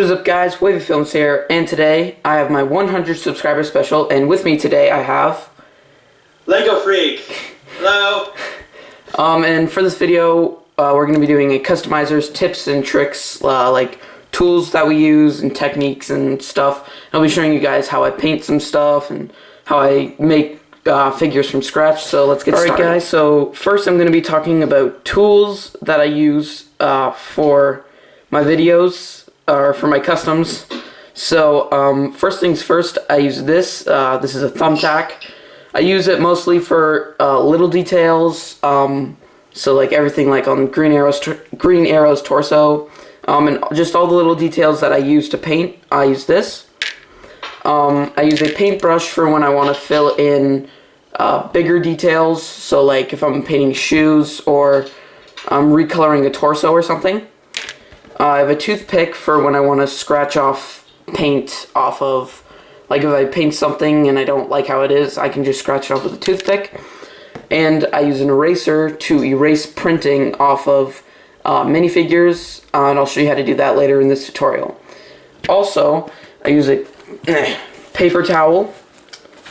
What is up, guys? Wavy Films here, and today I have my 100 subscriber special, and with me today I have Lego Freak. Hello. And for this video, we're going to be doing a customizers, tips and tricks, like tools that we use and techniques and stuff. I'll be showing you guys how I paint some stuff and how I make figures from scratch. So let's get started. Alright, guys. So first, I'm going to be talking about tools that I use for my videos. Or for my customs. So first things first, I use this. This is a thumbtack. I use it mostly for little details. So like everything like on Green Arrow's torso, and just all the little details that I use to paint. I use this. I use a paintbrush for when I want to fill in bigger details. So like if I'm painting shoes or I'm recoloring a torso or something. I have a toothpick for when I want to scratch off paint off of, like if I paint something and I don't like how it is, I can just scratch it off with a toothpick. And I use an eraser to erase printing off of minifigures, and I'll show you how to do that later in this tutorial. Also, I use a paper towel.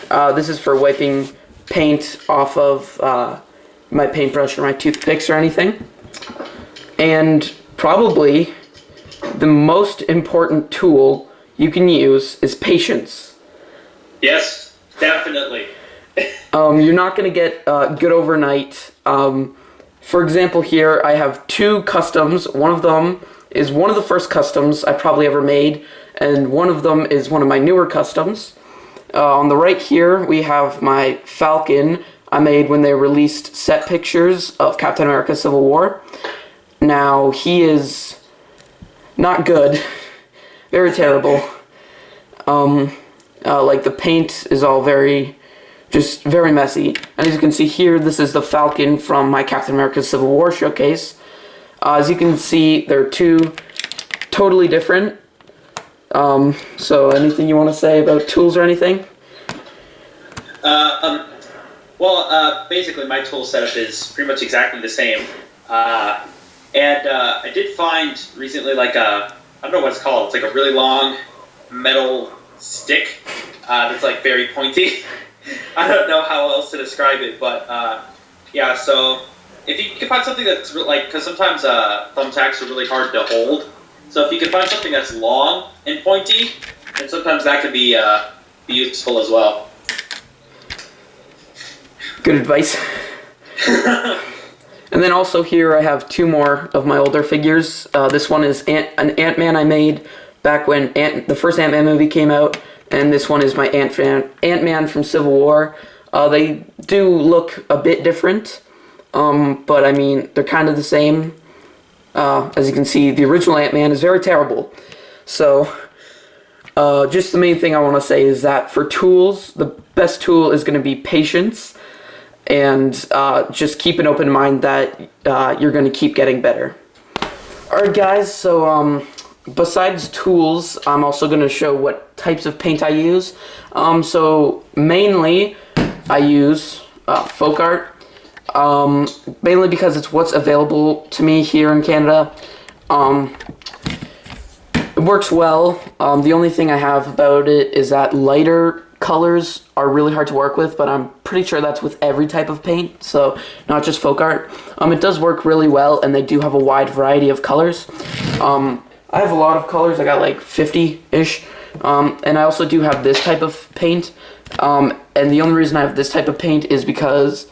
This is for wiping paint off of my paintbrush or my toothpicks or anything. And probably the most important tool you can use is patience. Yes, definitely. You're not going to get good overnight. For example, here I have two customs. One of them is one of the first customs I probably ever made, and one of them is one of my newer customs. On the right here, we have my Falcon I made when they released set pictures of Captain America Civil War. Now, he is not good. Very terrible. Like the paint is all very messy. And as you can see here, this is the Falcon from my Captain America Civil War showcase. As you can see, they're two totally different. So anything you want to say about tools or anything? Basically my tool setup is pretty much exactly the same. I did find recently I don't know what it's called. It's like a really long metal stick that's like very pointy. I don't know how else to describe it, but yeah. So if you can find something that's because sometimes thumbtacks are really hard to hold. So if you can find something that's long and pointy, then sometimes that could be useful as well. Good advice. And then also here I have two more of my older figures. This one is an Ant-Man I made back when the first Ant-Man movie came out, and this one is my Ant-Man from Civil War. They do look a bit different, but I mean, they're kind of the same. As you can see, the original Ant-Man is very terrible. So, just the main thing I want to say is that for tools, the best tool is going to be patience. And just keep an open mind that you're going to keep getting better. Alright, guys, so besides tools, I'm also going to show what types of paint I use. So mainly I use folk art, mainly because it's what's available to me here in Canada. It works well. The only thing I have about it is that lighter colors are really hard to work with, but I'm pretty sure that's with every type of paint, so not just folk art. It does work really well, and they do have a wide variety of colors. I have a lot of colors. I got like 50-ish, and I also do have this type of paint, and the only reason I have this type of paint is because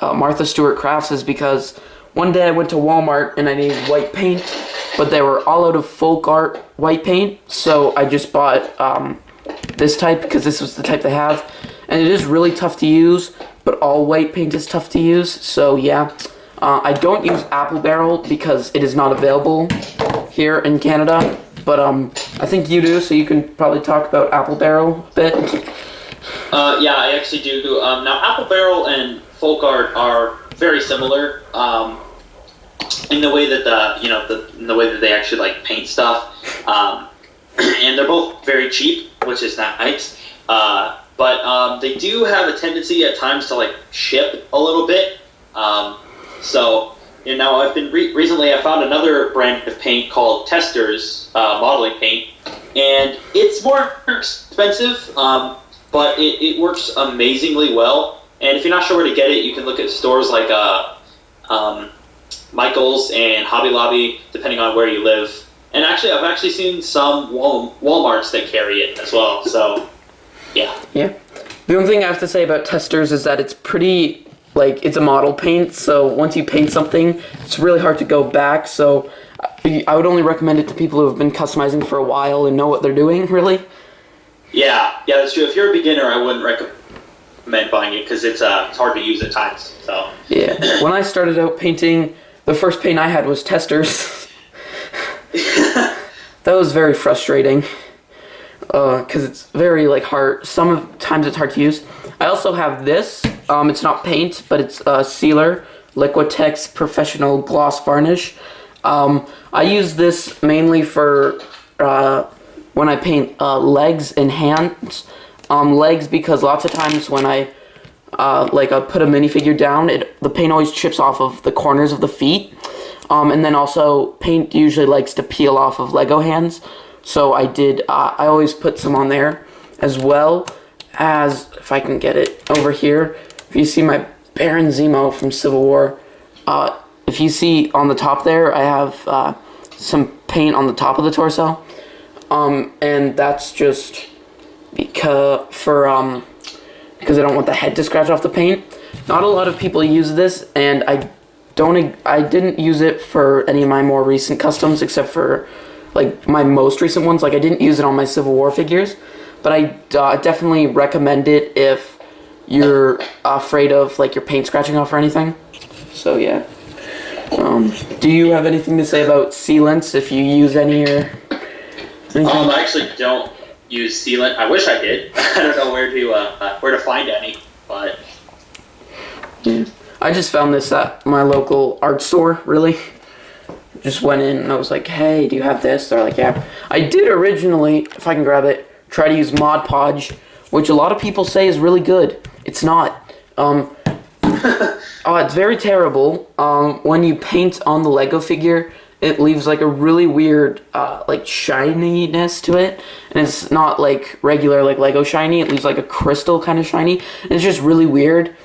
Martha Stewart Crafts, is because one day I went to Walmart and I needed white paint, but they were all out of folk art white paint, so I just bought this type because this was the type they have, and it is really tough to use, but all white paint is tough to use. So yeah, I don't use Apple Barrel because it is not available here in Canada, but I think you do, so you can probably talk about Apple Barrel a bit. Yeah, I actually do. Now Apple Barrel and folk art are very similar in the way that in the way that they actually like paint stuff. And they're both very cheap, which is nice. But they do have a tendency at times to like ship a little bit. So And now I've been recently I found another brand of paint called Testors modeling paint, and it's more expensive, but it works amazingly well. And if you're not sure where to get it, you can look at stores like Michael's and Hobby Lobby, depending on where you live. And actually, I've actually seen some Walmarts that carry it as well. So, yeah. Yeah. The only thing I have to say about Testors is that it's pretty, like, it's a model paint, so once you paint something, it's really hard to go back, so I would only recommend it to people who have been customizing for a while and know what they're doing, really. Yeah, that's true. If you're a beginner, I wouldn't recommend buying it, because it's hard to use at times, so. Yeah. When I started out painting, the first paint I had was Testors. That was very frustrating. Because it's very like hard. Sometimes it's hard to use. I also have this. It's not paint, but it's a sealer, Liquitex Professional Gloss Varnish. I use this mainly for when I paint legs and hands. Legs because lots of times when I put a minifigure down, the paint always chips off of the corners of the feet. And then also paint usually likes to peel off of Lego hands. So I always put some on there, as well as, if I can get it over here, if you see my Baron Zemo from Civil War, if you see on the top there, I have some paint on the top of the torso, and that's just because I don't want the head to scratch off the paint. Not a lot of people use this, and I didn't use it for any of my more recent customs, except for like my most recent ones. Like I didn't use it on my Civil War figures, but I definitely recommend it if you're afraid of like your paint scratching off or anything. So yeah. Do you have anything to say about sealants, if you use any or anything? I actually don't use sealant. I wish I did. I don't know where to find any, but yeah. I just found this at my local art store, really. Just went in and I was like, hey, do you have this? They're like, yeah. I did originally, if I can grab it, try to use Mod Podge, which a lot of people say is really good. It's not. It's very terrible. When you paint on the Lego figure, it leaves like a really weird like shininess to it. And it's not like regular like Lego shiny. It leaves like a crystal kind of shiny. And it's just really weird.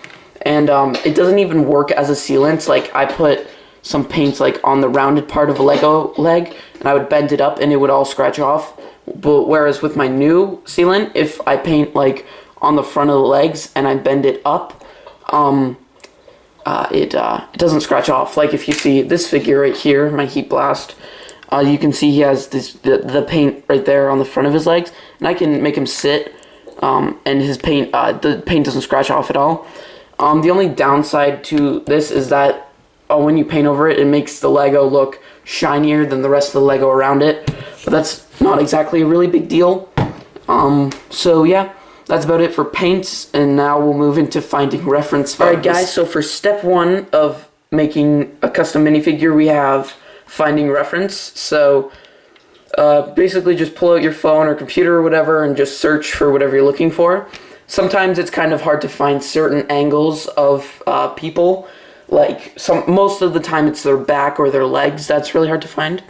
And it doesn't even work as a sealant. Like I put some paints like on the rounded part of a Lego leg, and I would bend it up and it would all scratch off. But whereas with my new sealant, if I paint like on the front of the legs and I bend it up, it doesn't scratch off. Like if you see this figure right here, my Heat Blast, you can see he has the paint right there on the front of his legs, and I can make him sit, and his paint, the paint doesn't scratch off at all. The only downside to this is that when you paint over it, it makes the Lego look shinier than the rest of the Lego around it. But that's not exactly a really big deal. So yeah, that's about it for paints. And now we'll move into finding reference photos. Alright guys, so for step 1 of making a custom minifigure, we have finding reference. So basically just pull out your phone or computer or whatever and just search for whatever you're looking for. Sometimes it's kind of hard to find certain angles of people. Like most of the time it's their back or their legs that's really hard to find.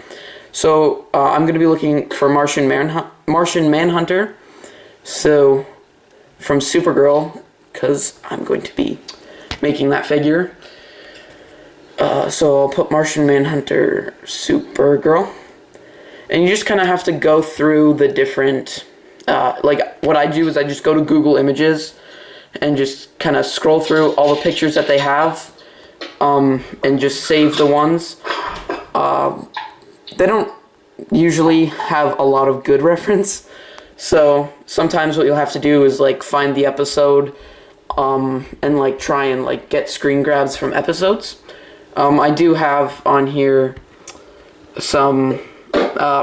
So I'm going to be looking for Martian Manhunter. So from Supergirl, because I'm going to be making that figure. So I'll put Martian Manhunter Supergirl. And you just kind of have to go through the different, like what I do is I just go to Google Images and just kind of scroll through all the pictures that they have. And just save the ones. They don't usually have a lot of good reference, so sometimes what you'll have to do is like find the episode and like try and like get screen grabs from episodes. I do have on here some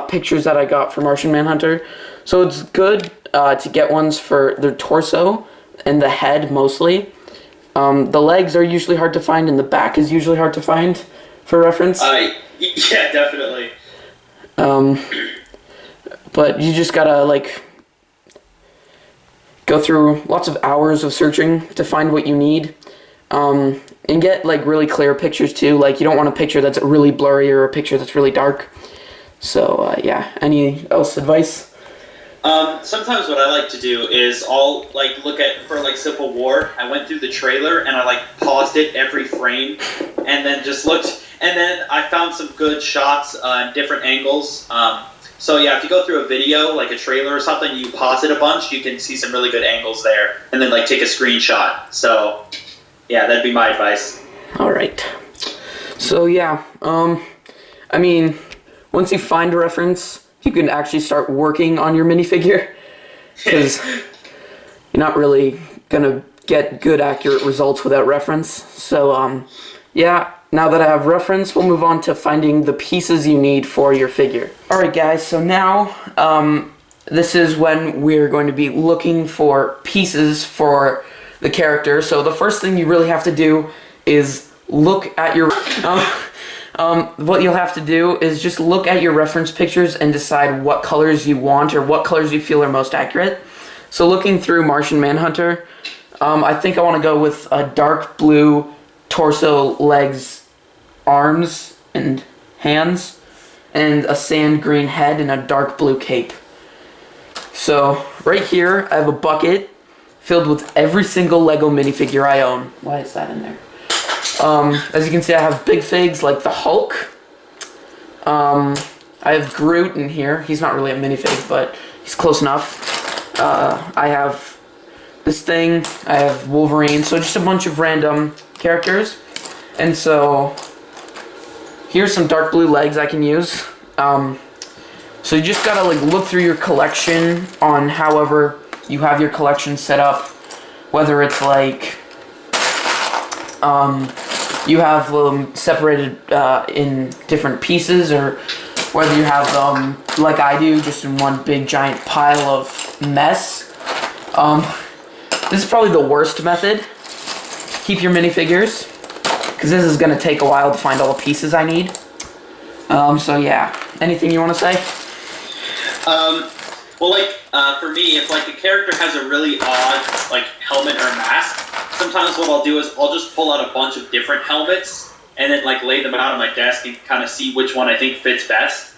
pictures that I got for Martian Manhunter, so it's good to get ones for their torso and the head mostly. The legs are usually hard to find, and the back is usually hard to find for reference. Yeah, definitely. But you just gotta, like, go through lots of hours of searching to find what you need. And get like really clear pictures too. Like you don't want a picture that's really blurry or a picture that's really dark. So yeah, any else advice? Sometimes what I like to do is I'll like look at for like Civil War. I went through the trailer and I like paused it every frame, and then just looked. And then I found some good shots in different angles. So yeah, if you go through a video like a trailer or something, you pause it a bunch, you can see some really good angles there, and then like take a screenshot. So yeah, that'd be my advice. All right. So yeah, I mean, once you find a reference, you can actually start working on your minifigure, because you're not really gonna get good, accurate results without reference. So yeah, now that I have reference, we'll move on to finding the pieces you need for your figure. All right, guys. So now, this is when we're going to be looking for pieces for the character. So the first thing you really have to do is look at your what you'll have to do is just look at your reference pictures and decide what colors you want or what colors you feel are most accurate. So looking through Martian Manhunter, I think I want to go with a dark blue torso, legs, arms, and hands, and a sand green head and a dark blue cape. So right here I have a bucket filled with every single Lego minifigure I own. Why is that in there? As you can see, I have big figs like the Hulk. I have Groot in here. He's not really a minifig, but he's close enough. I have this thing. I have Wolverine. So just a bunch of random characters. And so here's some dark blue legs I can use. So you just gotta like look through your collection on however you have your collection set up, whether it's like you have them separated in different pieces, or whether you have them like I do, just in one big giant pile of mess. This is probably the worst method to keep your minifigures, because this is gonna take a while to find all the pieces I need. So yeah, anything you want to say? Well, like, for me, if, like, the character has a really odd, like, helmet or mask, sometimes what I'll do is I'll just pull out a bunch of different helmets and then, like, lay them out on my desk and kind of see which one I think fits best.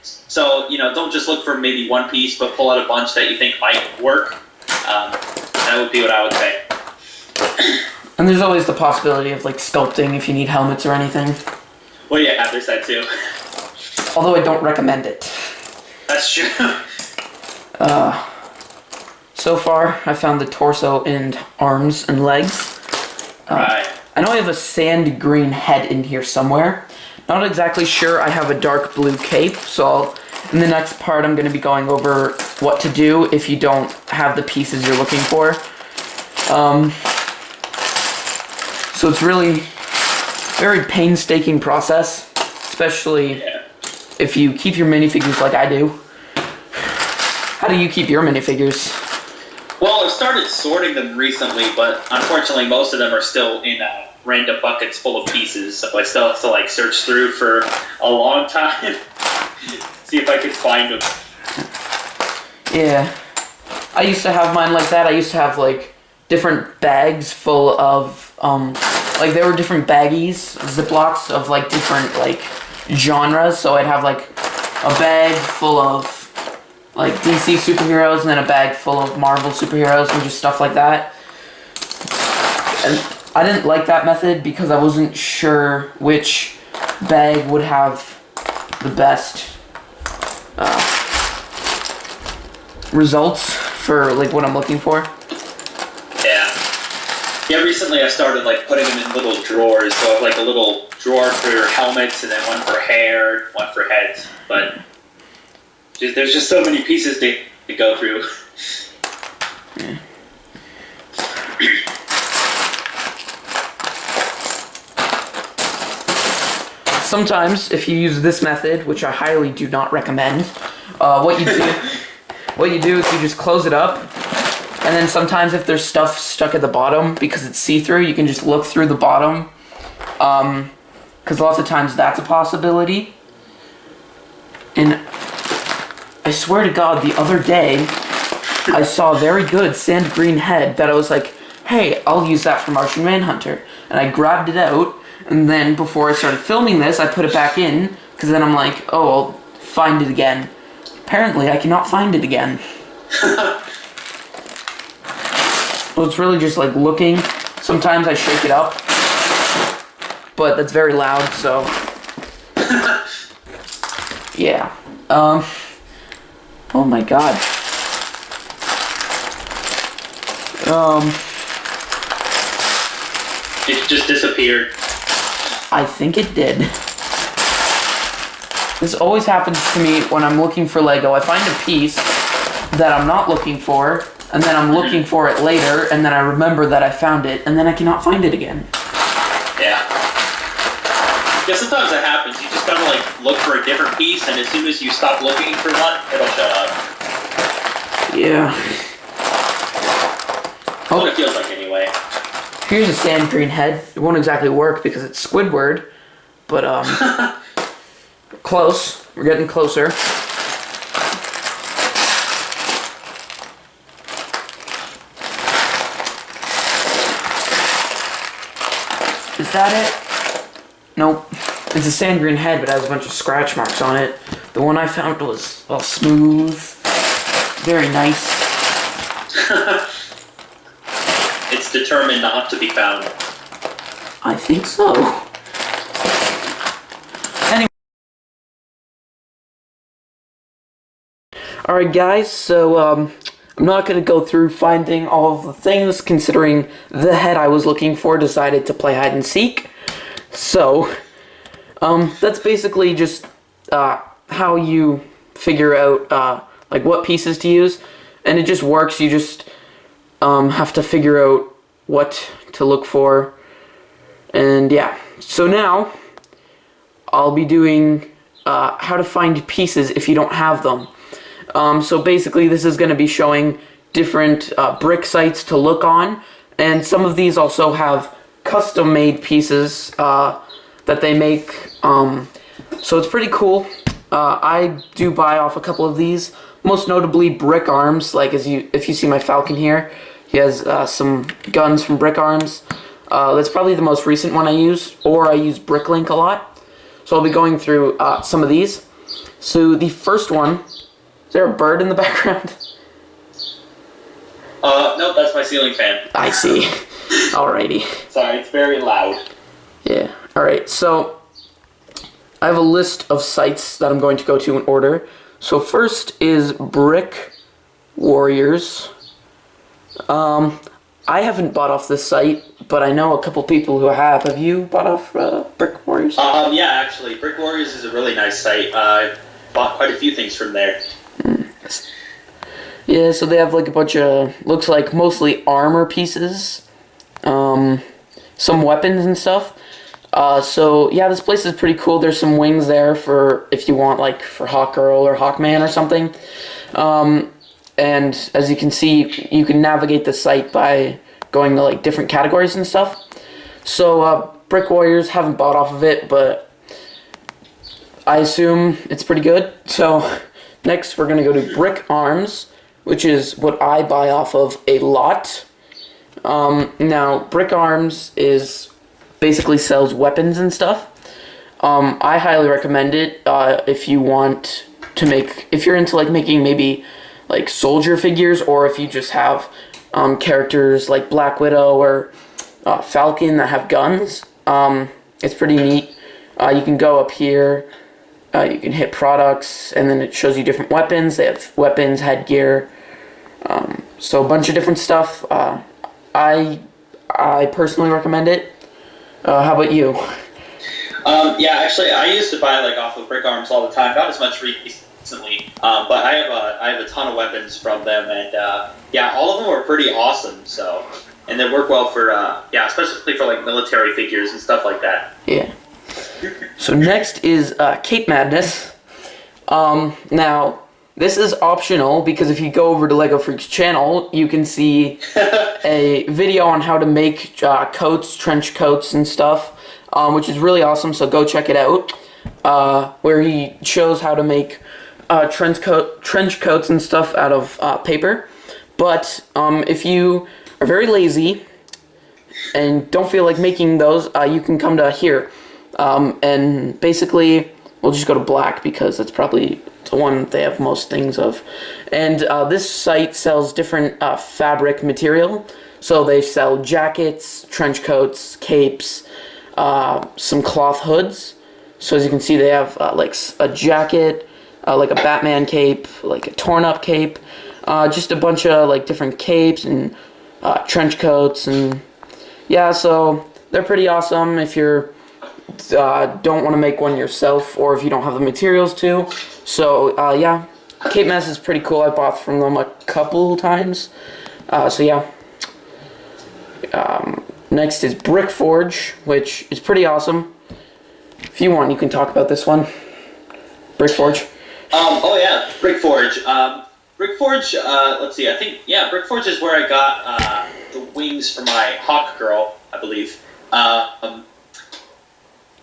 So, you know, don't just look for maybe one piece, but pull out a bunch that you think might work. That would be what I would say. And there's always the possibility of, like, sculpting if you need helmets or anything. Well, yeah, there's that, too. Although I don't recommend it. That's true. So far, I found the torso and arms and legs. Right. I know I have a sand green head in here somewhere. Not exactly sure I have a dark blue cape, so in the next part I'm going to be going over what to do if you don't have the pieces you're looking for. So it's really a very painstaking process, especially if you keep your minifigures like I do. How do you keep your minifigures? Well, I've started sorting them recently, but unfortunately most of them are still in random buckets full of pieces, so I still have to like search through for a long time, see if I could find them. Yeah, I used to have mine like that. I used to have like different bags full of like there were different baggies, Ziplocs of like different like genres. So I'd have like a bag full of like DC superheroes, and then a bag full of Marvel superheroes, and just stuff like that. And I didn't like that method because I wasn't sure which bag would have the best results for like what I'm looking for. Yeah, recently I started like putting them in little drawers, so I have like a little drawer for helmets, and then one for hair, one for heads, but there's just so many pieces to go through. Yeah. Sometimes, if you use this method, which I highly do not recommend, what you do is you just close it up, and then sometimes if there's stuff stuck at the bottom, because it's see-through, you can just look through the bottom, because lots of times that's a possibility. And I swear to God, the other day, I saw a very good sand green head that I was like, hey, I'll use that for Martian Manhunter. And and I grabbed it out, and then before I started filming this, I put it back in, because then I'm like, oh, I'll find it again. Apparently, I cannot find it again. Well, it's really just like looking. Sometimes I shake it up, but that's very loud, so yeah. Oh my god. It just disappeared. I think it did. This always happens to me when I'm looking for Lego. I find a piece that I'm not looking for, and then I'm looking for it later, and then I remember that I found it, and then I cannot find it again. Yeah. Yeah, sometimes that happens. You just gotta like look for a different piece, and as soon as you stop looking for one, it'll show up. Yeah. That's what it feels like anyway. Here's a sand green head. It won't exactly work because it's Squidward, but close. We're getting closer. Is that it? Nope. It's a sand green head, but it has a bunch of scratch marks on it. The one I found was all smooth, very nice. It's determined not to be found. I think so. Anyway. Alright guys, so I'm not going to go through finding all of the things, considering the head I was looking for decided to play hide and seek. So, that's basically just how you figure out like what pieces to use, and it just works. You just have to figure out what to look for, and yeah. So now I'll be doing how to find pieces if you don't have them. So basically this is going to be showing different brick sites to look on, and some of these also have custom made pieces that they make, so it's pretty cool. I do buy off a couple of these, most notably Brick Arms. Like if you see my Falcon here, he has some guns from Brick Arms. That's probably the most recent one I use, or I use Bricklink a lot. So I'll be going through some of these. So the first one, is there a bird in the background? No, that's my ceiling fan. I see. Alrighty. Sorry, it's very loud. Yeah. Alright, so I have a list of sites that I'm going to go to in order. So first is Brick Warriors. I haven't bought off this site, but I know a couple people who have. Have you bought off Brick Warriors? Yeah, actually, Brick Warriors is a really nice site. I bought quite a few things from there. Yeah, so they have like a bunch of, looks like mostly armor pieces, some weapons and stuff. So yeah, this place is pretty cool. There's some wings there for if you want, like for Hawkgirl or Hawkman or something. And as you can see, you can navigate the site by going to like different categories and stuff. So Brick Warriors, haven't bought off of it, but I assume it's pretty good. So next we're gonna go to Brick Arms, which is what I buy off of a lot. Now Brick Arms basically sells weapons and stuff. I highly recommend it if you want to if you're into like making maybe like soldier figures, or if you just have characters like Black Widow or Falcon that have guns. It's pretty neat. You can go up here, you can hit products, and then it shows you different weapons. They have weapons, headgear, so a bunch of different stuff. I personally recommend it. How about you? Yeah, actually, I used to buy like off of Brick Arms all the time. Not as much recently, but I have a ton of weapons from them, and yeah, all of them are pretty awesome. So, and they work well for yeah, especially for like military figures and stuff like that. Yeah. So next is Cape Madness. Now this is optional because if you go over to Lego Freaks channel, you can see a video on how to make coats, trench coats and stuff, which is really awesome. So go check it out, where he shows how to make trench coats and stuff out of paper. But if you are very lazy and don't feel like making those, you can come to here. And basically, we'll just go to black because that's probably the one they have most things of. And this site sells different fabric material. So they sell jackets, trench coats, capes, some cloth hoods. So as you can see, they have like a jacket, like a Batman cape, like a torn up cape, just a bunch of like different capes and trench coats, and yeah, so they're pretty awesome if you're don't want to make one yourself, or if you don't have the materials to. So yeah, Cape Mess is pretty cool. I bought from them a couple times. So yeah. Next is Brick Forge, which is pretty awesome. If you want, you can talk about this one. Brick Forge. Oh yeah, Brick Forge. Brick Forge. Let's see. I think Brick Forge is where I got the wings for my Hawk Girl, I believe.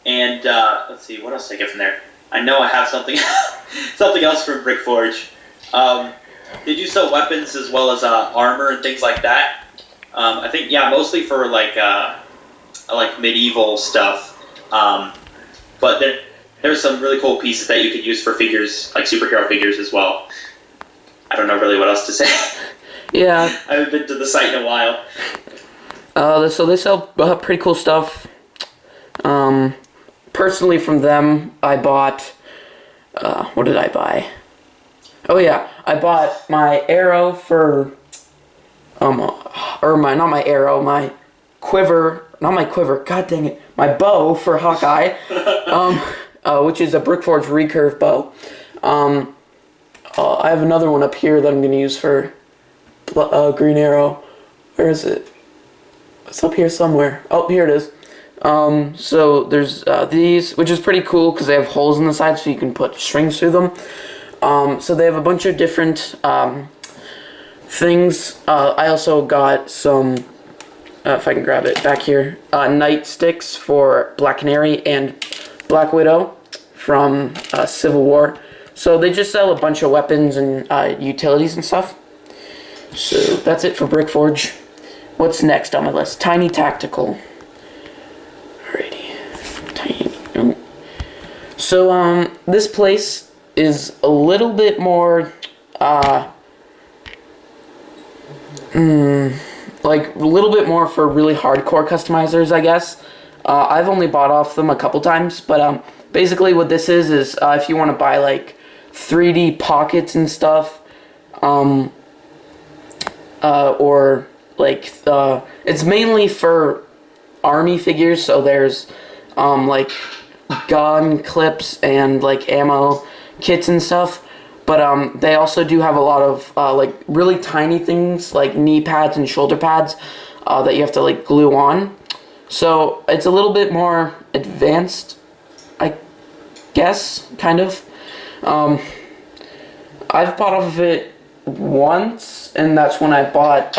And let's see, what else did I get from there? I know I have something something else from Brick Forge. They do sell weapons as well as armor and things like that. I think mostly for like medieval stuff. But there's some really cool pieces that you could use for figures, like superhero figures as well. I don't know really what else to say. Yeah. I haven't been to the site in a while. So they sell pretty cool stuff. Personally from them, I bought, what did I buy? Oh yeah, I bought my arrow for, my quiver, god dang it, my bow for Hawkeye, which is a Brickforge recurve bow. I have another one up here that I'm going to use for Green Arrow. Where is it? It's up here somewhere. Oh, here it is. So there's these, which is pretty cool because they have holes in the side so you can put strings through them. So they have a bunch of different things. I also got some, if I can grab it back here, night sticks for Black Canary and Black Widow from Civil War. So they just sell a bunch of weapons and utilities and stuff. So that's it for Brick Forge. What's next on my list? Tiny Tactical. Alrighty. Tiny. Oh. So this place is a little bit more like a little bit more for really hardcore customizers, I guess. I've only bought off them a couple times, but basically what this is if you want to buy like 3D pockets and stuff, or like it's mainly for army figures. So there's like gun clips and like ammo kits and stuff. But they also do have a lot of like really tiny things like knee pads and shoulder pads that you have to like glue on. So it's a little bit more advanced, I guess, kind of. I've bought off of it once, and that's when I bought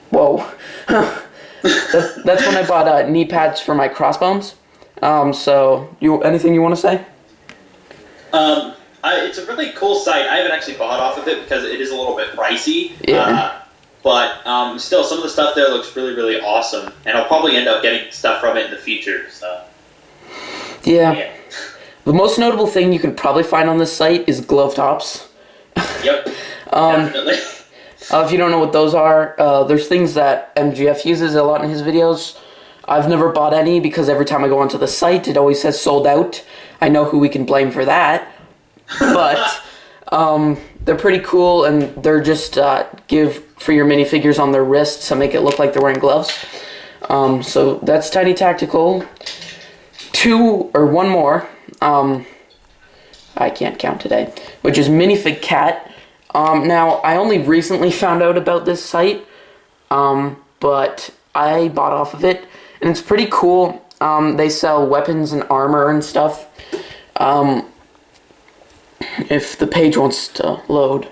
Whoa. That's when I bought knee pads for my crossbones. So anything you want to say? It's a really cool site. I haven't actually bought off of it because it is a little bit pricey. Yeah. But still, some of the stuff there looks really, really awesome, and I'll probably end up getting stuff from it in the future. So. Yeah. The most notable thing you can probably find on this site is glove tops. Yep. Definitely. If you don't know what those are, there's things that MGF uses a lot in his videos. I've never bought any because every time I go onto the site, it always says sold out. I know who we can blame for that. But they're pretty cool, and they're just give for your minifigures on their wrists to make it look like they're wearing gloves. So that's Tiny Tactical. One more. I can't count today. Which is Minifig Cat. Now, I only recently found out about this site, but I bought off of it, and it's pretty cool. They sell weapons and armor and stuff. If the page wants to load.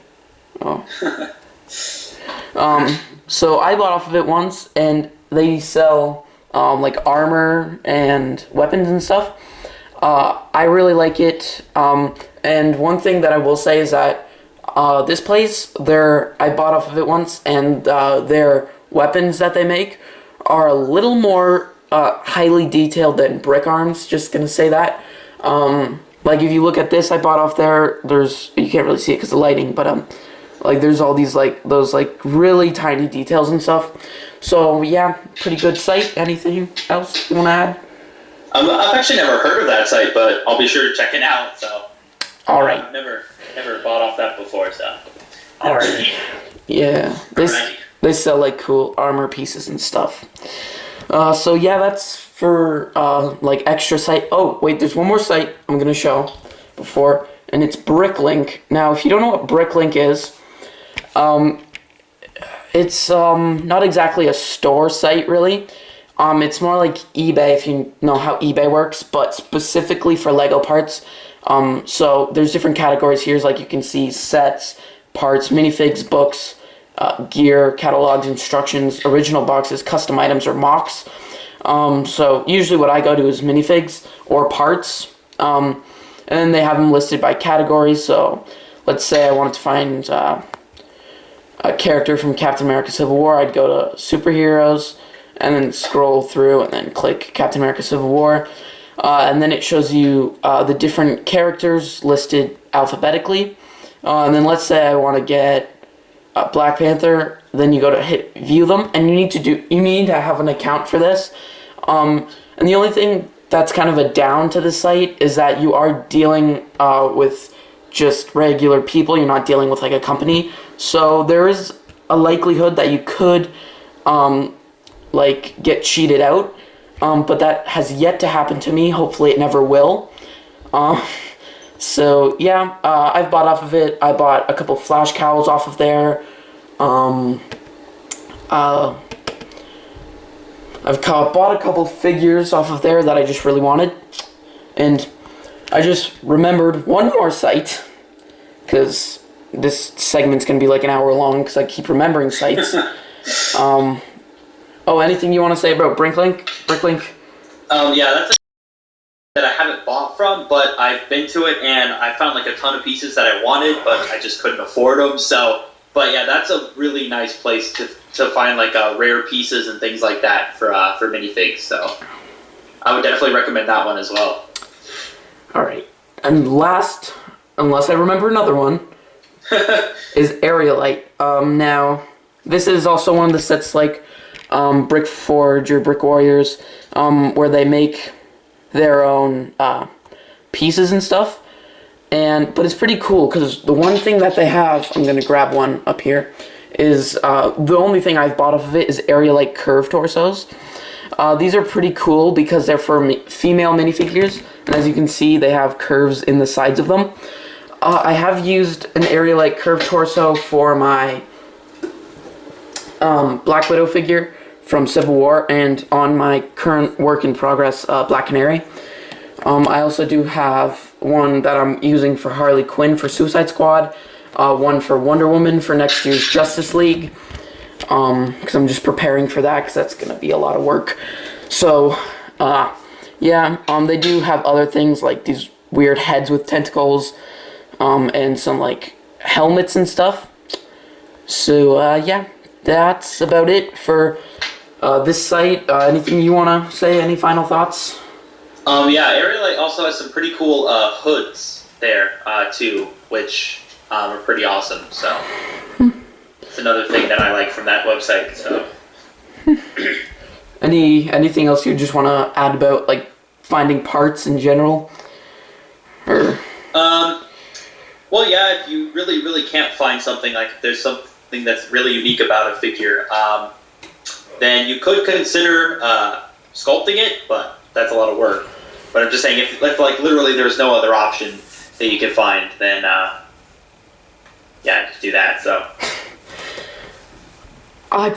Oh. So I bought off of it once, and they sell like armor and weapons and stuff. I really like it. And one thing that I will say is that this place, I bought off of it once, and their weapons that they make are a little more highly detailed than Brick Arms. Just gonna say that. Like if you look at this I bought off there, you can't really see it because of the lighting, but like there's all these like those like really tiny details and stuff. So yeah, pretty good site. Anything else you want to add? I've actually never heard of that site, but I'll be sure to check it out. So. All right. I've never bought off that before, so. All right. Yeah. They sell like cool armor pieces and stuff. So yeah, that's for like extra site. Oh wait, there's one more site I'm gonna show before, and it's Bricklink. Now, if you don't know what Bricklink is, it's not exactly a store site really. It's more like eBay if you know how eBay works, but specifically for Lego parts. So there's different categories here, like you can see sets, parts, minifigs, books, gear, catalogs, instructions, original boxes, custom items, or mocks. So usually what I go to is minifigs or parts, and then they have them listed by categories. So let's say I wanted to find a character from Captain America Civil War, I'd go to superheroes and then scroll through and then click Captain America Civil War, and then it shows you the different characters listed alphabetically, and then let's say I want to get Black Panther, then you go to hit view them, and you need to have an account for this, and the only thing that's kind of a down to the site is that you are dealing with just regular people. You're not dealing with like a company, so there is a likelihood that you could like get cheated out, but that has yet to happen to me. Hopefully it never will. So yeah, I've bought off of it. I bought a couple flash cowls off of there. I've bought a couple figures off of there that I just really wanted, and I just remembered one more site, because this segment's gonna be like an hour long because I keep remembering sites. Oh, anything you want to say about Bricklink? Yeah, that's that I haven't bought from, but I've been to it and I found like a ton of pieces that I wanted, but I just couldn't afford them. So, but yeah, that's a really nice place to find like rare pieces and things like that for minifigs. So, I would definitely recommend that one as well. All right, and last, unless I remember another one, is Aerialite. Now, this is also one of the sets like Brick Forge or Brick Warriors, where they make their own pieces and stuff, but it's pretty cool because the one thing that they have, I'm gonna grab one up here, is the only thing I've bought off of it is Aerialite curved torsos. These are pretty cool because they're for female minifigures, and as you can see, they have curves in the sides of them. I have used an Aerialite curved torso for my Black Widow figure from Civil War, and on my current work in progress Black Canary. I also do have one that I'm using for Harley Quinn for Suicide Squad, one for Wonder Woman for next year's Justice League, because I'm just preparing for that because that's going to be a lot of work. So yeah, they do have other things like these weird heads with tentacles, and some like helmets and stuff. So yeah, that's about it for this site. Anything you want to say? Any final thoughts? Yeah, Aerialite also has some pretty cool hoods there too, which are pretty awesome. So it's another thing that I like from that website. So anything else you just want to add about like finding parts in general? Or well, yeah, if you really can't find something, like if there's something that's really unique about a figure, then you could consider sculpting it, but that's a lot of work. But I'm just saying, if like literally there's no other option that you can find, then yeah, just do that. So I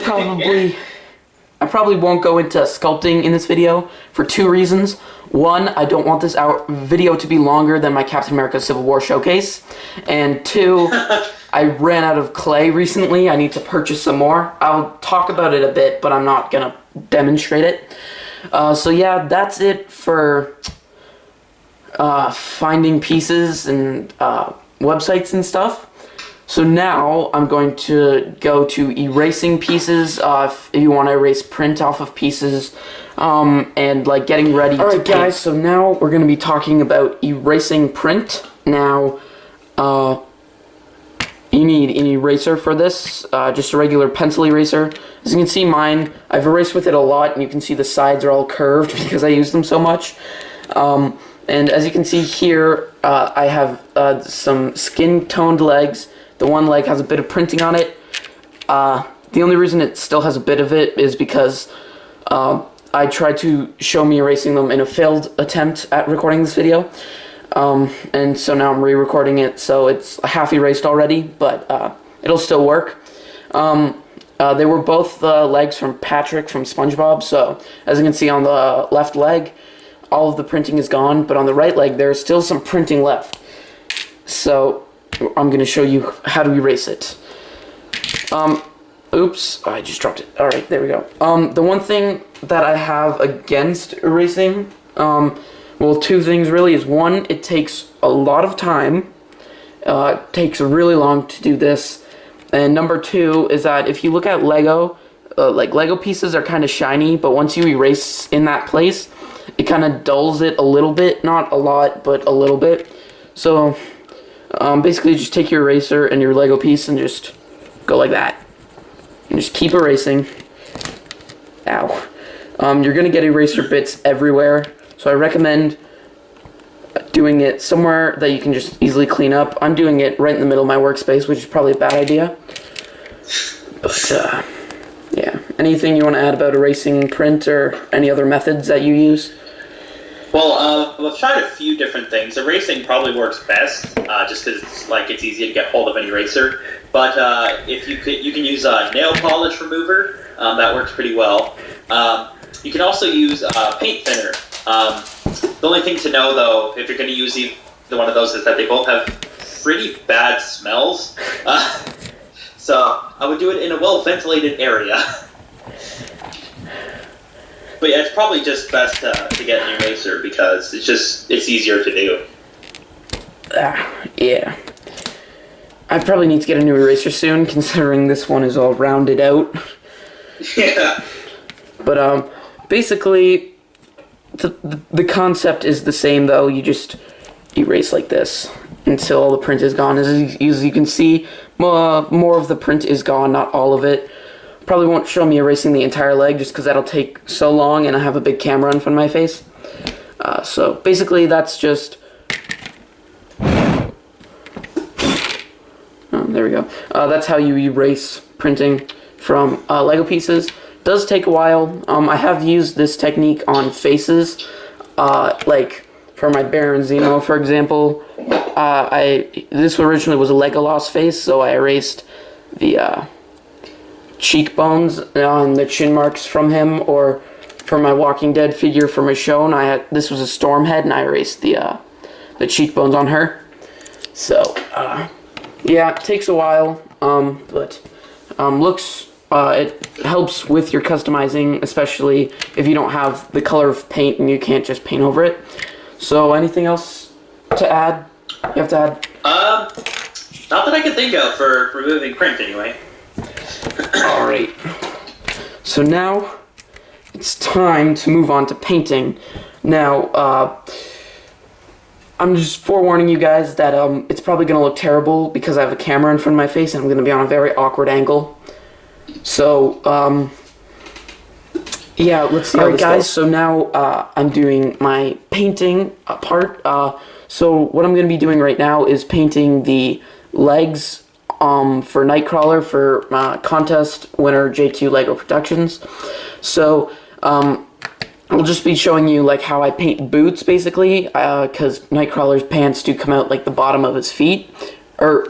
probably won't go into sculpting in this video for two reasons. One, I don't want this video to be longer than my Captain America Civil War showcase, and two, I ran out of clay recently. I need to purchase some more. I'll talk about it a bit, but I'm not gonna demonstrate it. So yeah, that's it for finding pieces and websites and stuff. So now I'm going to go to erasing pieces. If you want to erase print off of pieces, and like getting ready. All right, guys. So now we're going to be talking about erasing print. Now, you need an eraser for this, just a regular pencil eraser. As you can see, mine, I've erased with it a lot, and you can see the sides are all curved because I use them so much. And as you can see here, I have some skin-toned legs. The one leg has a bit of printing on it. The only reason it still has a bit of it is because I tried to show me erasing them in a failed attempt at recording this video. And so now I'm re-recording it, so it's half erased already, but it'll still work. They were both legs from Patrick from SpongeBob, so as you can see on the left leg, all of the printing is gone, but on the right leg, there's still some printing left. So I'm going to show you how to erase it. Oops, I just dropped it. All right, there we go. The one thing that I have against erasing, well, two things really, is one, it takes a lot of time. It takes really long to do this. And number two is that if you look at Lego, like Lego pieces are kind of shiny, but once you erase in that place, it kind of dulls it a little bit. Not a lot, but a little bit. So basically just take your eraser and your Lego piece and just go like that. And just keep erasing. Ow. You're going to get eraser bits everywhere. So I recommend doing it somewhere that you can just easily clean up. I'm doing it right in the middle of my workspace, which is probably a bad idea. But, yeah. Anything you want to add about erasing print or any other methods that you use? Well, we've tried a few different things. Erasing probably works best, just because it's easy to get hold of an eraser. But if you can use a nail polish remover. That works pretty well. You can also use paint thinner. The only thing to know, though, if you're going to use either one of those, is that they both have pretty bad smells. So I would do it in a well-ventilated area. But yeah, it's probably just best to get an eraser because it's easier to do. Yeah. I probably need to get a new eraser soon, considering this one is all rounded out. Yeah. But basically, the concept is the same, though. You just erase like this until all the print is gone. As you can see, more of the print is gone, not all of it. Probably won't show me erasing the entire leg just because that'll take so long and I have a big camera in front of my face. So basically that's just... Oh, there we go. That's how you erase printing from Lego pieces. Does take a while. I have used this technique on faces, like for my Baron Zemo, for example. This originally was a Legolas face, so I erased the cheekbones and the chin marks from him, or for my Walking Dead figure for Michonne, this was a Stormhead, and I erased the cheekbones on her. So yeah, it takes a while, but it helps with your customizing, especially if you don't have the color of paint and you can't just paint over it. So anything else to add? You have to add? Not that I can think of for removing print anyway. Alright. So now it's time to move on to painting. Now, I'm just forewarning you guys that it's probably going to look terrible because I have a camera in front of my face and I'm going to be on a very awkward angle. So, yeah, let's see how this goes. So now I'm doing my painting part. So what I'm going to be doing right now is painting the legs for Nightcrawler for contest winner JQ Lego Productions. So I'll just be showing you like how I paint boots basically, because Nightcrawler's pants do come out like the bottom of his feet, or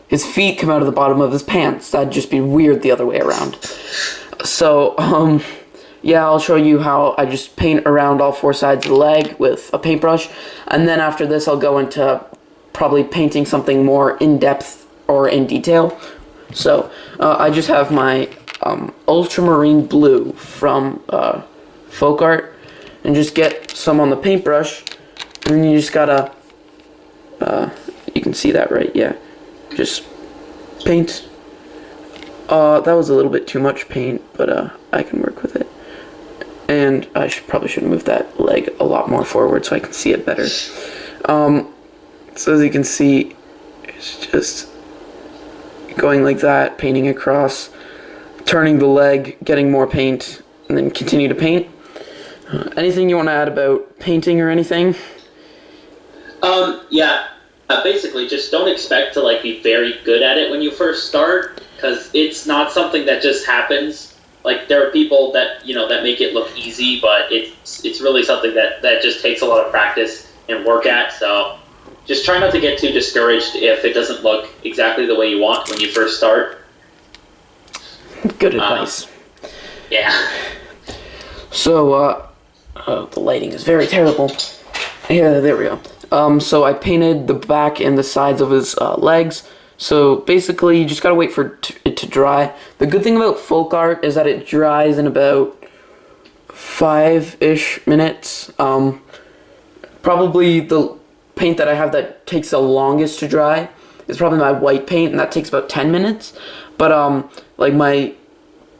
his feet come out of the bottom of his pants. That'd just be weird the other way around. So yeah, I'll show you how I just paint around all four sides of the leg with a paintbrush, and then after this I'll go into probably painting something more in depth or in detail. So I just have my ultramarine blue from Folk Art, and just get some on the paintbrush, and then you just gotta you can see that, right? Yeah, just paint. That was a little bit too much paint, but I can work with it. And I probably should move that leg a lot more forward so I can see it better. So as you can see, it's just going like that, painting across, turning the leg, getting more paint, and then continue to paint. Anything you want to add about painting or anything? Yeah. Basically, just don't expect to like be very good at it when you first start, because it's not something that just happens. Like there are people that that make it look easy, but it's really something that just takes a lot of practice and work at. So just try not to get too discouraged if it doesn't look exactly the way you want when you first start. Good advice. Yeah. So, the lighting is very terrible. Yeah, there we go. So I painted the back and the sides of his legs. So basically, you just gotta wait for it to dry. The good thing about folk art is that it dries in about 5-ish minutes. Probably the paint that I have that takes the longest to dry is probably my white paint, and that takes about 10 minutes. But like my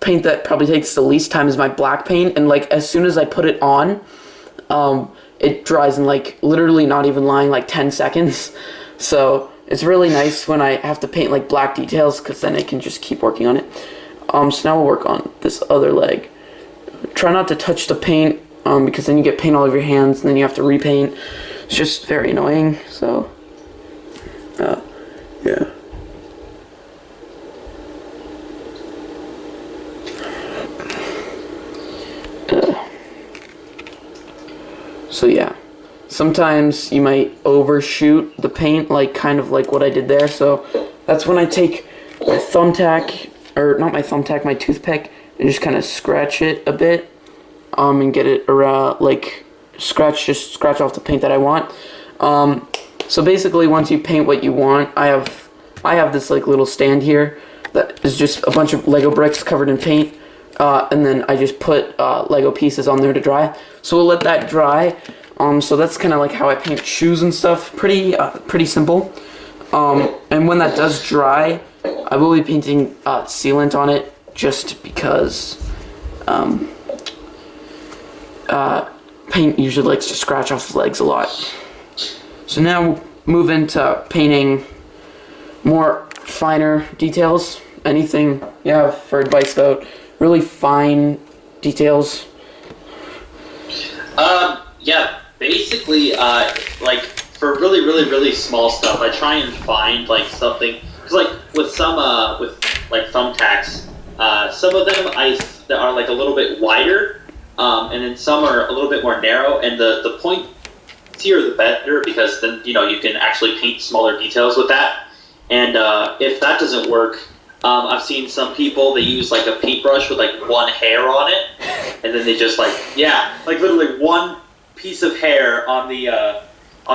paint that probably takes the least time is my black paint, and like as soon as I put it on, it dries in like literally not even lying like 10 seconds. So it's really nice when I have to paint like black details, because then I can just keep working on it. So now we'll work on this other leg. Try not to touch the paint, because then you get paint all over your hands and then you have to repaint. It's just very annoying. So yeah. So yeah, sometimes you might overshoot the paint, like kind of like what I did there. So that's when I take my thumbtack, or not my thumbtack, my toothpick, and just kind of scratch it a bit, and get it around, like just scratch off the paint that I want. So basically, once you paint what you want, I have this like little stand here that is just a bunch of Lego bricks covered in paint. And then I just put Lego pieces on there to dry. So we'll let that dry. So that's kind of like how I paint shoes and stuff. Pretty simple. And when that does dry, I will be painting sealant on it, just because paint usually likes to scratch off the legs a lot. So now we'll move into painting more finer details. Anything you have for advice about really fine details? Yeah, basically, like for really, really, really small stuff, I try and find like something, because like with some, with like thumbtacks, some of them that are like a little bit wider, and then some are a little bit more narrow, and the pointier the better, because then you can actually paint smaller details with that. And if that doesn't work, I've seen some people, they use like a paintbrush with like one hair on it, and then they just like literally one piece of hair on the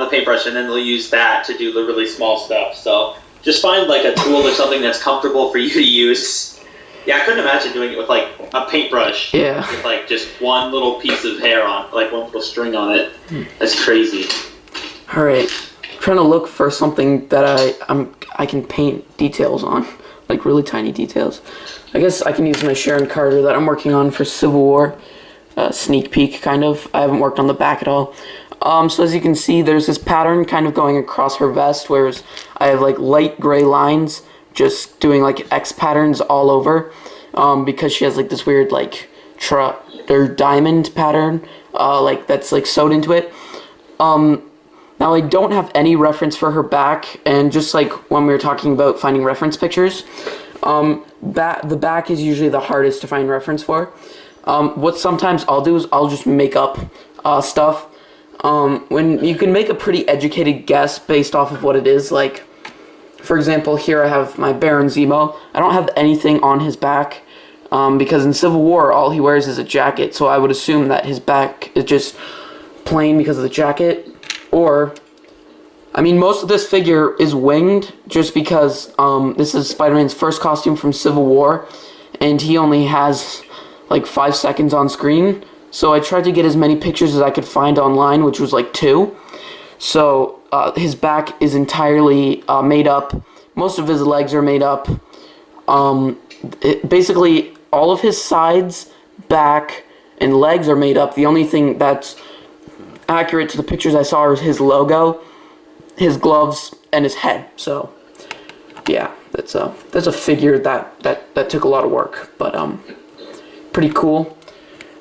paintbrush, and then they'll use that to do the really small stuff. So just find like a tool or something that's comfortable for you to use. Yeah, I couldn't imagine doing it with like a paintbrush. Yeah. With like just one little piece of hair on, like one little string on it. That's crazy. All right, I'm trying to look for something that I can paint details on. Like really tiny details. I guess I can use my Sharon Carter that I'm working on for Civil War. Sneak peek, kind of. I haven't worked on the back at all. So as you can see, there's this pattern kind of going across her vest, whereas I have like light gray lines just doing like X patterns all over, because she has like this weird like diamond pattern, like that's like sewed into it. Now I don't have any reference for her back, and just like when we were talking about finding reference pictures, the back is usually the hardest to find reference for. What sometimes I'll do is I'll just make up stuff. When you can make a pretty educated guess based off of what it is. Like, for example, here I have my Baron Zemo. I don't have anything on his back, because in Civil War all he wears is a jacket, so I would assume that his back is just plain because of the jacket. Or, I mean, most of this figure is winged, just because this is Spider-Man's first costume from Civil War, and he only has like 5 seconds on screen. So I tried to get as many pictures as I could find online, which was like 2. So his back is entirely made up. Most of his legs are made up. Basically all of his sides, back, and legs are made up. The only thing that's accurate to the pictures I saw is his logo, his gloves, and his head. So yeah, that's a figure that took a lot of work, but pretty cool.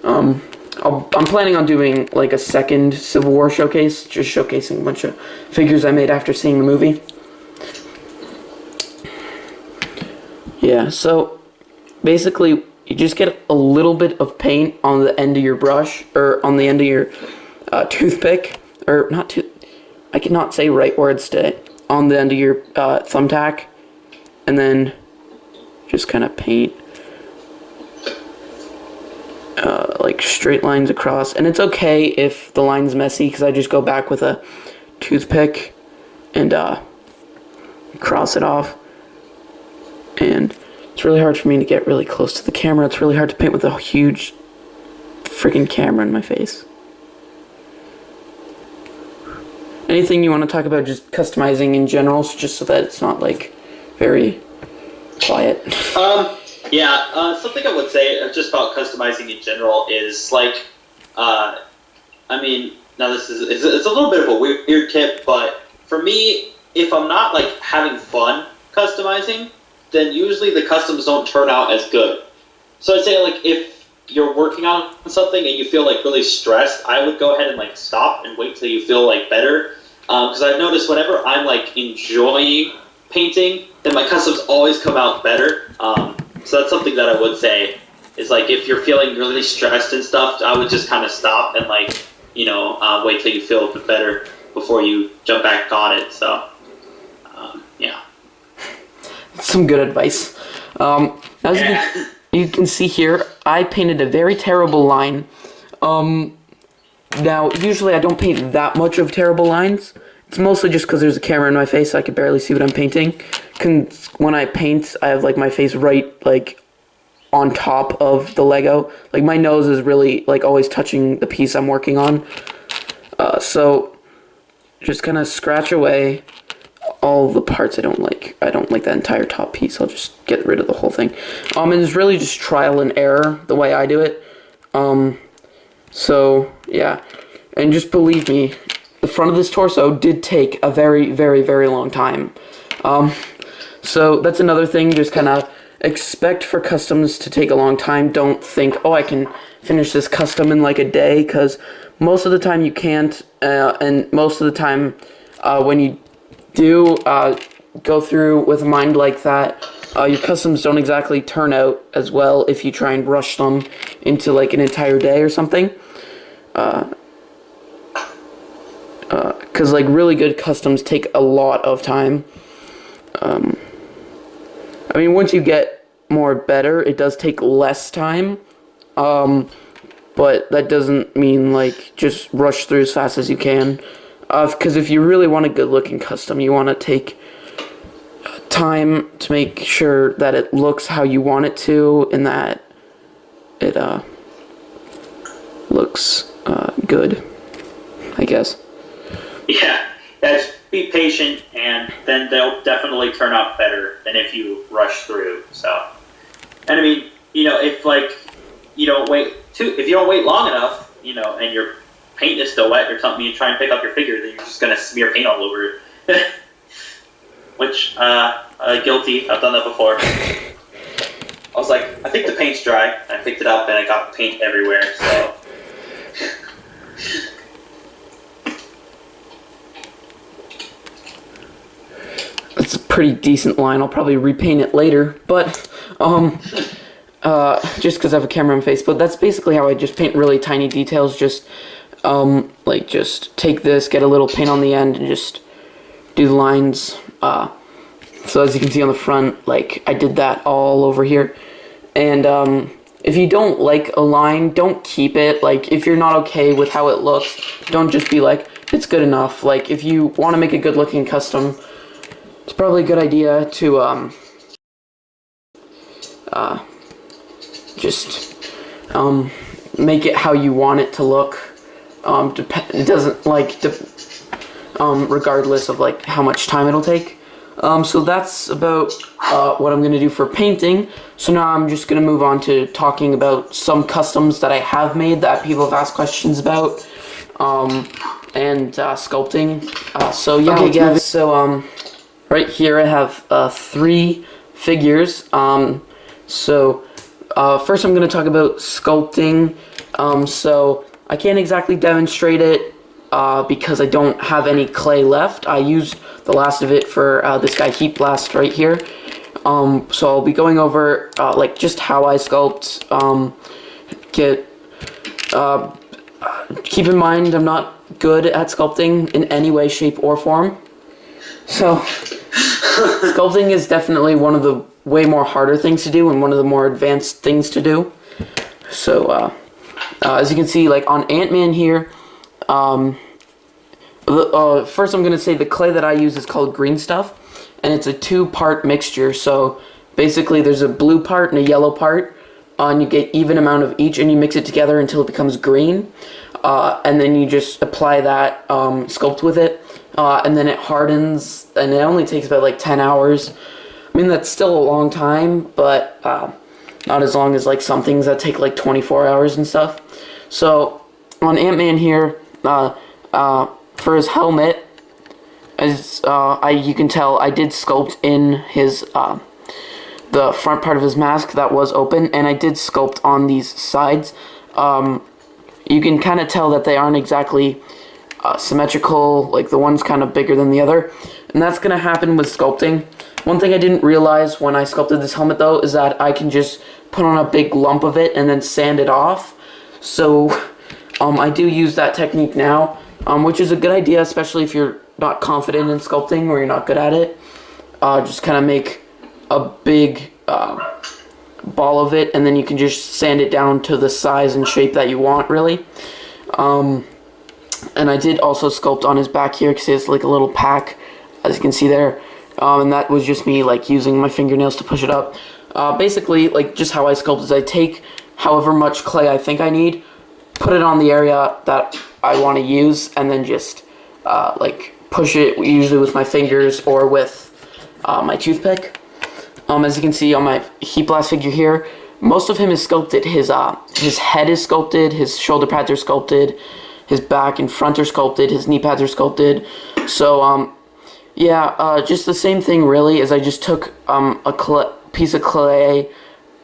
I'm planning on doing like a second Civil War showcase, just showcasing a bunch of figures I made after seeing the movie. Yeah, so basically you just get a little bit of paint on the end of your brush, or on the end of your toothpick, or not I cannot say right words today, on the end of your thumbtack, and then just kind of paint like straight lines across. And it's okay if the line's messy, because I just go back with a toothpick and cross it off. And it's really hard for me to get really close to the camera. It's really hard to paint with a huge freaking camera in my face. Anything you want to talk about just customizing in general, just so that it's not like very quiet? Something I would say just about customizing in general is like, I mean, now this is it's a little bit of a weird tip, but for me, if I'm not like having fun customizing, then usually the customs don't turn out as good. So I'd say like if you're working on something and you feel like really stressed, I would go ahead and like stop and wait till you feel like better. Because I've noticed whenever I'm like enjoying painting, then my customs always come out better. So that's something that I would say is like if you're feeling really stressed and stuff, I would just kind of stop and like, wait till you feel a bit better before you jump back on it. So, yeah. Some good advice. As you can see here, I painted a very terrible line. Now, usually I don't paint that much of terrible lines. It's mostly just because there's a camera in my face, so I can barely see what I'm painting. When I paint, I have like my face right like on top of the Lego. Like my nose is really like always touching the piece I'm working on. So just kind of scratch away all the parts I don't like. I don't like that entire top piece. I'll just get rid of the whole thing. And it's really just trial and error the way I do it. So yeah, and just believe me, the front of this torso did take a very, very, very long time. So that's another thing. Just kind of expect for customs to take a long time. Don't think, oh, I can finish this custom in like a day, because most of the time you can't. And most of the time, when you do go through with a mind like that, your customs don't exactly turn out as well if you try and rush them into like an entire day or something. Because like really good customs take a lot of time. I mean, once you get more better, it does take less time. But that doesn't mean like just rush through as fast as you can. Because if you really want a good looking custom, you want to take time to make sure that it looks how you want it to, and that it looks good, I guess. Yeah, just be patient, and then they'll definitely turn out better than if you rush through. So, and I mean, if like you don't wait if you don't wait long enough, and your paint is still wet or something, you try and pick up your figure, then you're just gonna smear paint all over it. Which, guilty. I've done that before. I was like, I think the paint's dry. I picked it up and I got paint everywhere. So. That's a pretty decent line. I'll probably repaint it later, but just because I have a camera on my face. But that's basically how I just paint really tiny details. Just just take this, get a little paint on the end, and just do the lines. So as you can see on the front, like I did that all over here. And if you don't like a line, don't keep it. Like if you're not okay with how it looks, don't just be like, it's good enough. Like if you want to make a good looking custom, it's probably a good idea to just make it how you want it to look. It doesn't like regardless of like how much time it'll take. So that's about what I'm going to do for painting. So now I'm just going to move on to talking about some customs that I have made that people have asked questions about, and sculpting. So yeah, okay guys, so right here I have 3 figures. So first I'm going to talk about sculpting. So I can't exactly demonstrate it because I don't have any clay left. I used the last of it for this guy Heat Blast right here. So I'll be going over like just how I sculpt. Keep in mind I'm not good at sculpting in any way, shape, or form. So sculpting is definitely one of the way more harder things to do and one of the more advanced things to do. So as you can see, like on Ant-Man here, first I'm going to say the clay that I use is called green stuff, and it's a 2-part mixture. So basically there's a blue part and a yellow part, and you get even amount of each, and you mix it together until it becomes green, and then you just apply that, sculpt with it, and then it hardens, and it only takes about like 10 hours. I mean, that's still a long time, but not as long as like some things that take like 24 hours and stuff. So on Ant-Man here, for his helmet, as you can tell, I did sculpt in his the front part of his mask that was open, and I did sculpt on these sides. You can kind of tell that they aren't exactly symmetrical, like the one's kind of bigger than the other, and that's gonna happen with sculpting. One thing I didn't realize when I sculpted this helmet though is that I can just put on a big lump of it and then sand it off. So I do use that technique now, which is a good idea, especially if you're not confident in sculpting or you're not good at it. Just kind of make a big ball of it, and then you can just sand it down to the size and shape that you want, really. And I did also sculpt on his back here because it's like a little pack, as you can see there. And that was just me like using my fingernails to push it up. Basically, like just how I sculpt is I take however much clay I think I need, put it on the area that I want to use, and then just like push it, usually with my fingers or with my toothpick. As you can see on my Heat Blast figure here, most of him is sculpted. His head is sculpted, his shoulder pads are sculpted, his back and front are sculpted, his knee pads are sculpted. So yeah, just the same thing really, is I just took a piece of clay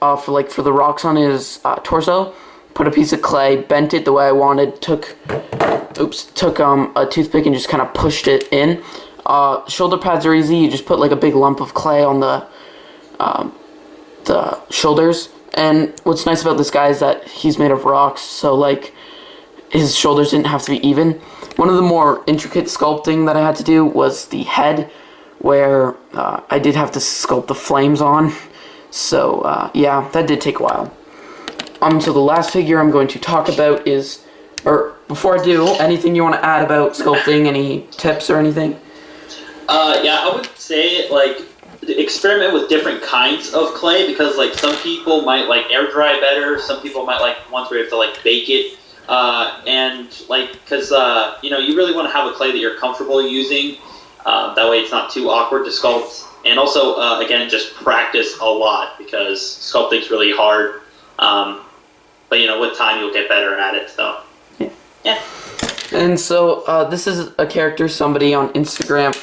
for the rocks on his torso, put a piece of clay, bent it the way I wanted, took a toothpick and just kind of pushed it in. Shoulder pads are easy. You just put like a big lump of clay on the shoulders. And what's nice about this guy is that he's made of rocks, so like his shoulders didn't have to be even. One of the more intricate sculpting that I had to do was the head, where I did have to sculpt the flames on. So yeah, that did take a while. So the last figure I'm going to talk about is, or before I do, anything you want to add about sculpting, any tips or anything? Yeah, I would say like experiment with different kinds of clay, because like some people might like air dry better, some people might like ones where you have to like bake it, and like because you know, you really want to have a clay that you're comfortable using. That way it's not too awkward to sculpt. And also, again, just practice a lot, because sculpting's really hard. But you know, with time you'll get better at it. So yeah. And so this is a character somebody on Instagram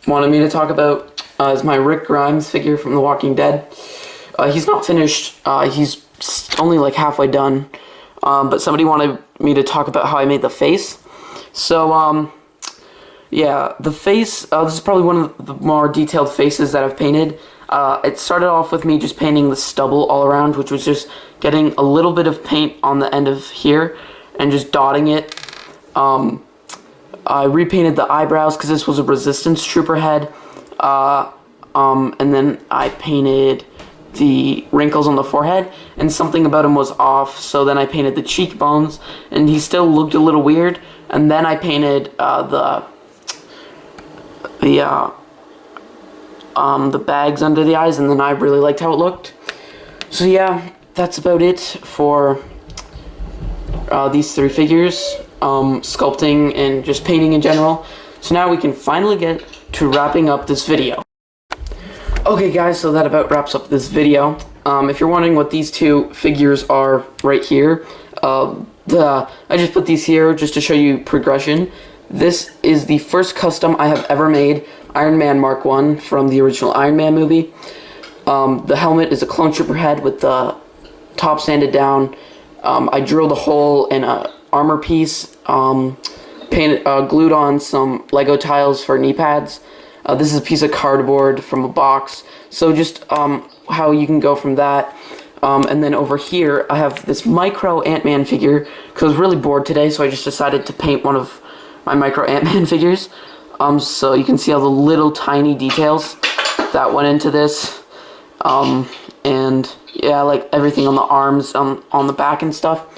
wanted me to talk about. Is my Rick Grimes figure from The Walking Dead. He's not finished. He's only like halfway done. But somebody wanted me to talk about how I made the face. So yeah, the face, this is probably one of the more detailed faces that I've painted. It started off with me just painting the stubble all around, which was just getting a little bit of paint on the end of here and just dotting it. I repainted the eyebrows because this was a Resistance Trooper head. And then I painted the wrinkles on the forehead, and something about him was off, so then I painted the cheekbones, and he still looked a little weird, and then I painted the bags under the eyes, and then I really liked how it looked. So yeah, that's about it for these 3 figures, sculpting and just painting in general. So now we can finally get to wrapping up this video. Okay guys, so that about wraps up this video. If you're wondering what these two figures are right here, I just put these here just to show you progression. This is the first custom I have ever made, Iron Man Mark 1 from the original Iron Man movie. The helmet is a clone trooper head with the top sanded down. I drilled a hole in a armor piece, glued on some Lego tiles for knee pads. This is a piece of cardboard from a box. So just how you can go from that. And then over here, I have this micro Ant-Man figure, because I was really bored today, so I just decided to paint one of my micro Ant-Man figures. So you can see all the little tiny details that went into this. And yeah, like everything on the arms, on the back and stuff.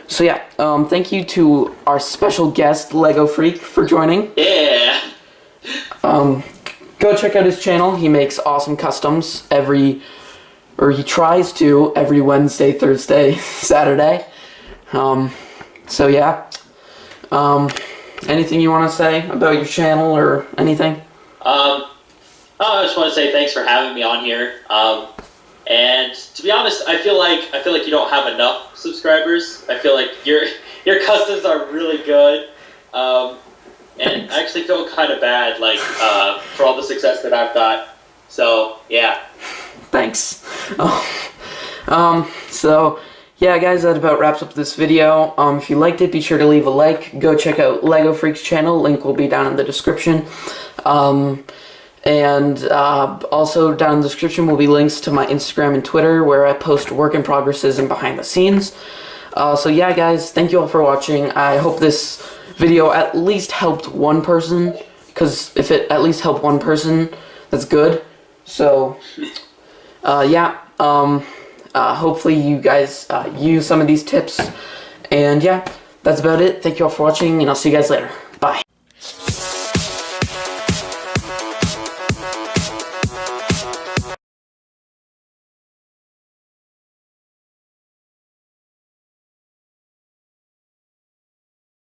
So yeah, thank you to our special guest, Lego Freak, for joining. Yeah. Go check out his channel. He makes awesome customs he tries to every Wednesday, Thursday, Saturday. So yeah. Anything you want to say about your channel or anything? I just want to say thanks for having me on here. And to be honest, I feel like you don't have enough subscribers. I feel like your customs are really good. And I actually feel kind of bad, like, for all the success that I've got. So, yeah. Thanks. So, yeah, guys, that about wraps up this video. If you liked it, be sure to leave a like. Go check out Lego Freak's channel. Link will be down in the description. And also down in the description will be links to my Instagram and Twitter, where I post work in progresses and behind the scenes. So, yeah, guys, thank you all for watching. I hope this video at least helped one person, because if it at least helped one person, that's good. So yeah, hopefully you guys use some of these tips, and yeah, that's about it. Thank you all for watching, and I'll see you guys later.